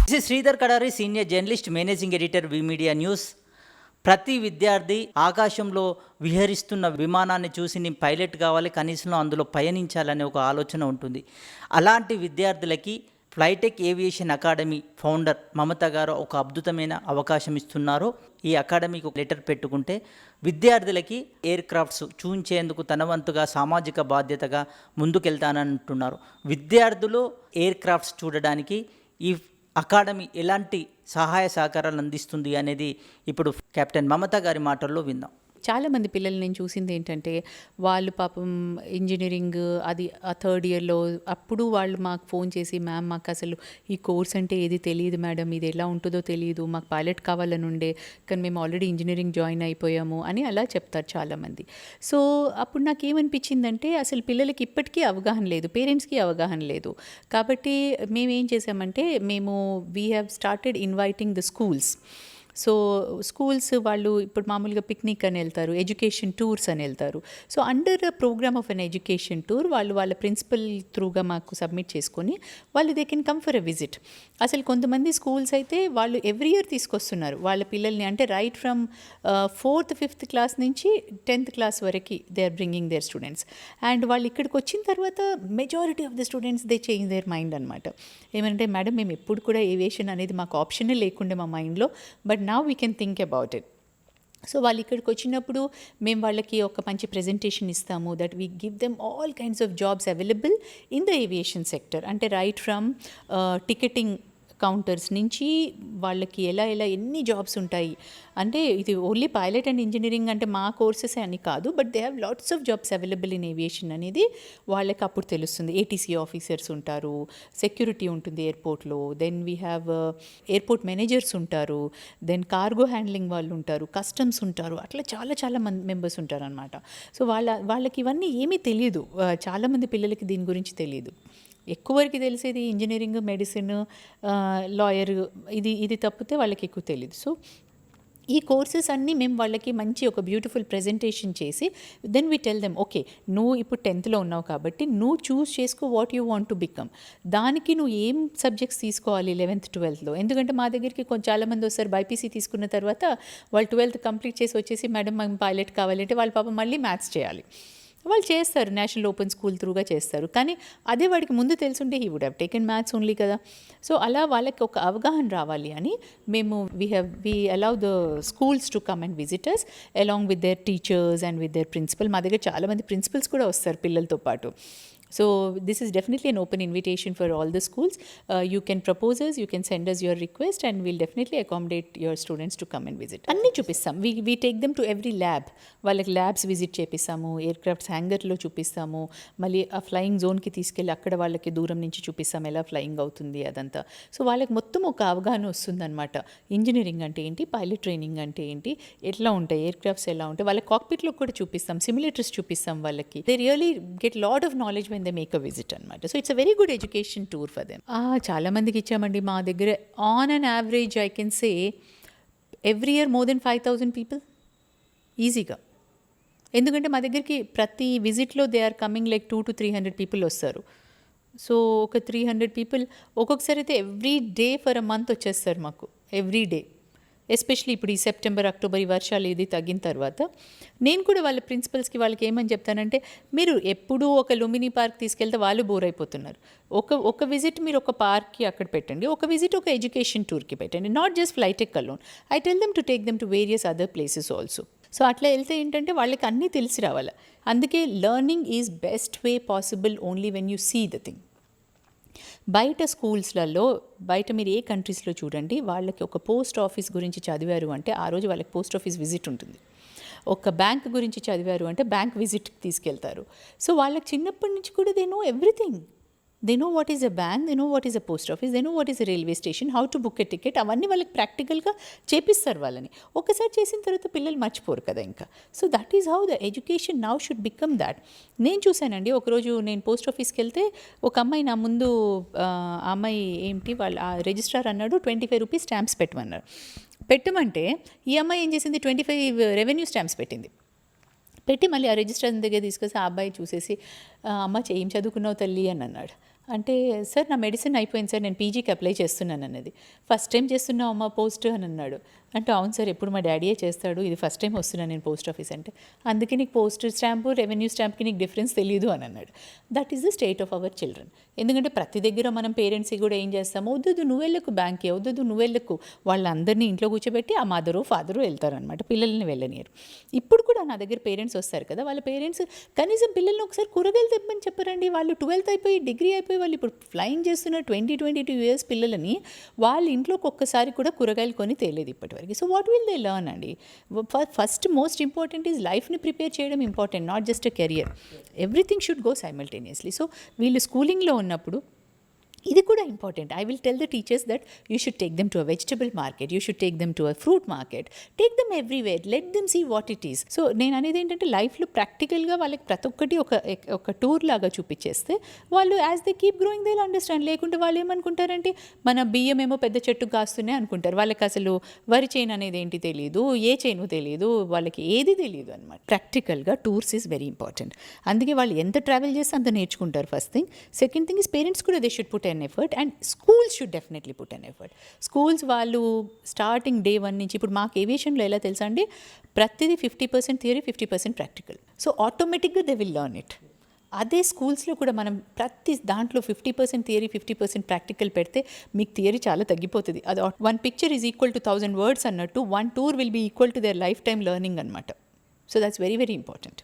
This is Sridhar Kadari, senior journalist, managing editor, we media news. ప్రతి విద్యార్థి ఆకాశంలో విహరిస్తున్న విమానాన్ని చూసి నేను పైలట్ కావాలి, కనీసం అందులో పయనించాలనే ఒక ఆలోచన ఉంటుంది. అలాంటి విద్యార్థులకి ఫ్లైటెక్ ఏవియేషన్ అకాడమీ ఫౌండర్ మమత గారు ఒక అద్భుతమైన అవకాశం ఇస్తున్నారు. ఈ అకాడమీకి ఒక లెటర్ పెట్టుకుంటే విద్యార్థులకి ఎయిర్ క్రాఫ్ట్స్ చూయించేందుకు తన వంతుగా సామాజిక బాధ్యతగా ముందుకెళ్తానంటున్నారు. విద్యార్థులు ఎయిర్ క్రాఫ్ట్స్ చూడడానికి ఈ అకాడమీ ఎలాంటి సహాయ సహకారాలు అందిస్తుంది అనేది ఇప్పుడు కెప్టెన్ మమత గారి మాటల్లో విందాం. చాలామంది పిల్లలు నేను చూసింది ఏంటంటే, వాళ్ళు పాపం ఇంజనీరింగ్ అది ఆ థర్డ్ ఇయర్లో అప్పుడు వాళ్ళు మాకు ఫోన్ చేసి, మ్యామ్ మాకు అసలు ఈ కోర్స్ అంటే ఏది తెలియదు మేడం, ఇది ఎలా ఉంటుందో తెలియదు, మాకు పైలట్ కావాలని ఉండే కానీ మేము ఆల్రెడీ ఇంజనీరింగ్ జాయిన్ అయిపోయాము అని అలా చెప్తారు చాలామంది. సో అప్పుడు నాకేమనిపించిందంటే, అసలు పిల్లలకి ఇప్పటికీ అవగాహన లేదు, పేరెంట్స్కి అవగాహన లేదు. కాబట్టి మేము ఏం చేసామంటే, we have started inviting the schools. So schools వాళ్ళు ఇప్పుడు మామూలుగా పిక్నిక్ అని వెళ్తారు, ఎడ్యుకేషన్ టూర్స్ అని వెళ్తారు. So under program of an education tour వాళ్ళు వాళ్ళ ప్రిన్సిపల్ త్రూగా మాకు సబ్మిట్ చేసుకొని వాళ్ళు they can come for a visit. అసలు కొంతమంది స్కూల్స్ అయితే వాళ్ళు ఎవ్రీ ఇయర్ తీసుకొస్తున్నారు వాళ్ళ పిల్లల్ని, అంటే right from 4th 5th class నుంచి 10th క్లాస్ వరకు they are bringing their students. And వాళ్ళు ఇక్కడికి వచ్చిన తర్వాత majority of the students they change their mind అనమాట. ఏమంటే, మేడం మేము ఎప్పుడు కూడా ఏవియేషన్ అనేది మాకు ఆప్షనే లేకుండే మా మైండ్లో, but now we can think about it. So వాళ్ళు ఇక్కడికి వచ్చినప్పుడు మేము వాళ్ళకి ఒక మంచి ప్రెజెంటేషన్ ఇస్తాము, that we give them all kinds of jobs available in the aviation sector. అంటే రైట్ ఫ్రమ్ టికెటింగ్ కౌంటర్స్ నుంచి వాళ్ళకి ఎలా ఎన్ని జాబ్స్ ఉంటాయి. అంటే ఇది ఓన్లీ పైలట్ అండ్ ఇంజనీరింగ్ అంటే మా కోర్సెస్ అని కాదు, but they have lots of jobs available in aviation అనేది వాళ్ళకి అప్పుడు తెలుస్తుంది. ఏటీసీ ఆఫీసర్స్ ఉంటారు, సెక్యూరిటీ ఉంటుంది ఎయిర్పోర్ట్లో, then we have airport managers ఉంటారు, దెన్ కార్గో హ్యాండ్లింగ్ వాళ్ళు ఉంటారు, కస్టమ్స్ ఉంటారు, అట్లా చాలా మంది మెంబర్స్ ఉంటారు అనమాట. సో వాళ్ళకి ఇవన్నీ ఏమీ తెలియదు. చాలామంది పిల్లలకి దీని గురించి తెలియదు. ఎక్కువ వరకు తెలిసేది ఇంజనీరింగ్, మెడిసిన్, లాయర్, ఇది తప్పితే వాళ్ళకి ఎక్కువ తెలియదు. సో ఈ కోర్సెస్ అన్నీ మేము వాళ్ళకి మంచి ఒక బ్యూటిఫుల్ ప్రెజెంటేషన్ చేసి then we tell them, okay నువ్వు ఇప్పుడు 10th ఉన్నావు కాబట్టి నువ్వు చూస్ చేసుకో what you want to become. దానికి నువ్వు ఏం సబ్జెక్ట్స్ తీసుకోవాలి 11th 12th. ఎందుకంటే మా దగ్గరికి చాలామంది వస్తారు బైపీసీ తీసుకున్న తర్వాత వాళ్ళు 12th కంప్లీట్ చేసి వచ్చేసి, మేడం మేము పైలట్ కావాలంటే వాళ్ళ పాపం మళ్ళీ మ్యాథ్స్ చేయాలి. వాళ్ళు చేస్తారు, నేషనల్ ఓపెన్ స్కూల్ త్రూగా చేస్తారు, కానీ అదే వాడికి ముందు తెలుసుంటే he would have taken maths only కదా. సో అలా వాళ్ళకి ఒక అవగాహన రావాలి అని మేము we allow the schools to come and visitors along with their teachers and with their principal. మా దగ్గర చాలామంది ప్రిన్సిపల్స్ కూడా వస్తారు పిల్లలతో పాటు. So this is definitely an open invitation for all the schools. You can propose us, you can send us your request, and we'll definitely accommodate your students to come and visit. అన్నీ చూపిస్తాం. we take them to every lab. వాళ్ళకి labs visit చేపిస్తాము, air crafts హ్యాంగర్లో చూపిస్తాము, మళ్ళీ ఆ flying జోన్కి తీసుకెళ్ళి అక్కడ వాళ్ళకి దూరం నుంచి చూపిస్తాం ఎలా ఫ్లయింగ్ అవుతుంది అదంతా. సో వాళ్ళకి మొత్తం ఒక అవగాహన వస్తుందన్నమాట. ఇంజనీరింగ్ అంటే ఏంటి, పైలట్ ట్రైనింగ్ అంటే ఏంటి, ఎట్లా ఉంటాయి ఎయిర్ క్రాఫ్ట్స్, ఎలా ఉంటాయి, వాళ్ళ కాక్పిట్లో కూడా చూపిస్తాం, సిమ్యులేటర్స్ చూపిస్తాం వాళ్ళకి. They really get lot of knowledge when they make a visit అనమాట. So it's a very good education tour for them. చాలా మందికి ఇచ్చామండి. మా దగ్గర on an average I can say every year more than 5,000 people ఈజీగా. ఎందుకంటే మా దగ్గరికి ప్రతి విజిట్లో they are coming like 200 to 300 people వస్తారు. సో ఒక 300 పీపుల్ ఒక్కొక్కసారి అయితే every day for a month వచ్చేస్తారు మాకు, ఎవ్రీ డే. ఎస్పెషలీ ఇప్పుడు ఈ సెప్టెంబర్, అక్టోబర్ ఈ వర్షాలు ఇది తగ్గిన తర్వాత నేను కూడా వాళ్ళ ప్రిన్సిపల్స్కి వాళ్ళకి ఏమని చెప్తానంటే, మీరు ఎప్పుడూ ఒక లుమినీ పార్క్ తీసుకెళ్తే వాళ్ళు బోర్ అయిపోతున్నారు. ఒక విజిట్ మీరు ఒక పార్క్కి అక్కడ పెట్టండి, ఒక విజిట్ ఒక ఎడ్యుకేషన్ టూర్కి పెట్టండి, not just Flytech alone. I tell them to take them to various other places also. So అట్లా వెళ్తే ఏంటంటే వాళ్ళకి అన్నీ తెలిసి రావాలి. అందుకే learning is best way possible only when you see the thing. బయట స్కూల్స్లలో, బయట మీరు ఏ కంట్రీస్లో చూడండి, వాళ్ళకి ఒక పోస్ట్ ఆఫీస్ గురించి చదివారు అంటే ఆ రోజు వాళ్ళకి పోస్ట్ ఆఫీస్ విజిట్ ఉంటుంది. ఒక బ్యాంక్ గురించి చదివారు అంటే బ్యాంక్ విజిట్కి తీసుకెళ్తారు. సో వాళ్ళకి చిన్నప్పటి నుంచి కూడా they know everything. They know what is a bank, they know what is a post office, they know what is a railway station, how to book a ticket, అవన్నీ వాళ్ళకి ప్రాక్టికల్గా చేపిస్తారు వాళ్ళని. ఒకసారి చేసిన తర్వాత పిల్లలు మర్చిపోరు కదా ఇంకా. So that is how the education now should become that. నేను చూశానండి, ఒకరోజు నేను పోస్ట్ ఆఫీస్కి వెళ్తే ఒక అమ్మాయి నా ముందు, ఆ అమ్మాయి ఏంటి వాళ్ళ రిజిస్ట్రార్ అన్నాడు 25 రూపీస్ స్టాంప్స్ పెట్టమన్నారు. పెట్టమంటే ఈ అమ్మాయి ఏం చేసింది, 25 రెవెన్యూ స్టాంప్స్ పెట్టింది. పెట్టి మళ్ళీ ఆ రిజిస్ట్రేషన్ దగ్గర తీసుకొస్తే ఆ అబ్బాయి చూసేసి, అమ్మ ఏం చదువుకున్నావు తల్లి అని అన్నాడు. అంటే సార్ నా మెడిసిన్ అయిపోయింది సార్, నేను పీజీకి అప్లై చేస్తున్నాను అన్నది. ఫస్ట్ టైం చేస్తున్నావు అమ్మా పోస్ట్ అని అన్నాడు. అంటే అవును సార్, ఎప్పుడు మా డాడీయే చేస్తాడు, ఇది ఫస్ట్ టైం వస్తున్నాను నేను పోస్ట్ ఆఫీస్ అంటే. అందుకే నీకు పోస్ట్ స్టాంపు రెవెన్యూ స్టాంప్కి నీకు డిఫరెన్స్ తెలియదు అని అన్నాడు. That is the state of our children. ఎందుకంటే ప్రతి దగ్గర మనం పేరెంట్స్కి కూడా ఏం చేస్తాము, వద్దు నువ్వెళ్ళకు బ్యాంక్కి, వద్దు నువ్వెళ్ళకు, వాళ్ళందరినీ ఇంట్లో కూర్చోబెట్టి ఆ మదరు ఫాదరు వెళ్తారనమాట, పిల్లల్ని వెళ్ళనియరు. ఇప్పుడు కూడా నా దగ్గర పేరెంట్స్ వస్తారు కదా, వాళ్ళ పేరెంట్స్ కనీసం పిల్లల్ని ఒకసారి కూరగాయలు తెప్పని చెప్పారండి. వాళ్ళు 12th అయిపోయి డిగ్రీ అయిపోయి వాళ్ళు ఇప్పుడు ఫ్లయింగ్ చేస్తున్న 22 years పిల్లలని వాళ్ళ ఇంట్లోకి ఒక్కసారి కూడా కూరగాయలు కొని తేలేదు ఇప్పటివరకు. So what will they learn అండి? ఫస్ట్ మోస్ట్ ఇంపార్టెంట్ ఈజ్ లైఫ్ని ప్రిపేర్ చేయడం important, not just a career. Everything should go simultaneously. So వీళ్ళు స్కూలింగ్లో ఉన్నప్పుడు ఇది కూడా important. I will tell the teachers that you should take them to a vegetable market, you should take them to a fruit market, take them everywhere, let them see what it is. So నేను అనేది ఏంటంటే లైఫ్లో ప్రాక్టికల్గా వాళ్ళకి ప్రతి ఒక్కటి ఒక tour లాగా చూపించేస్తే వాళ్ళు as they keep growing they will understand. లేకుంటే వాళ్ళు ఏమనుకుంటారంటే మన బియ్యం ఏమో పెద్ద చెట్టు కాస్తున్నాయి అనుకుంటారు. వాళ్ళకి అసలు వరి చైన్ అనేది ఏంటి తెలియదు, ఏ చైను తెలియదు, వాళ్ళకి ఏది తెలియదు అనమాట. ప్రాక్టికల్గా టూర్స్ ఈజ్ వెరీ ఇంపార్టెంట్. అందుకే వాళ్ళు ఎంత ట్రావెల్ చేస్తే అంత నేర్చుకుంటారు. First thing. Second thing is parents కూడా they should put an effort, and schools should definitely put an effort. Schools వాళ్ళు స్టార్టింగ్ day 1 నుంచి, ఇప్పుడు మాకు ఏవియేషన్లో ఎలా తెలుసా అండి, ప్రతిదీ 50% థియరీ 50% ప్రాక్టికల్. సో ఆటోమేటిక్గా దే విల్ లర్న్ ఇట్. అదే స్కూల్స్లో కూడా మనం ప్రతి దాంట్లో 50% థియరీ 50% ప్రాక్టికల్ పెడితే మీకు థియరీ చాలా తగ్గిపోతుంది. అది 1 picture is equal to 1000 words అన్నట్టు 1 tour will be equal to their lifetime learning అనమాట. So that's very very important.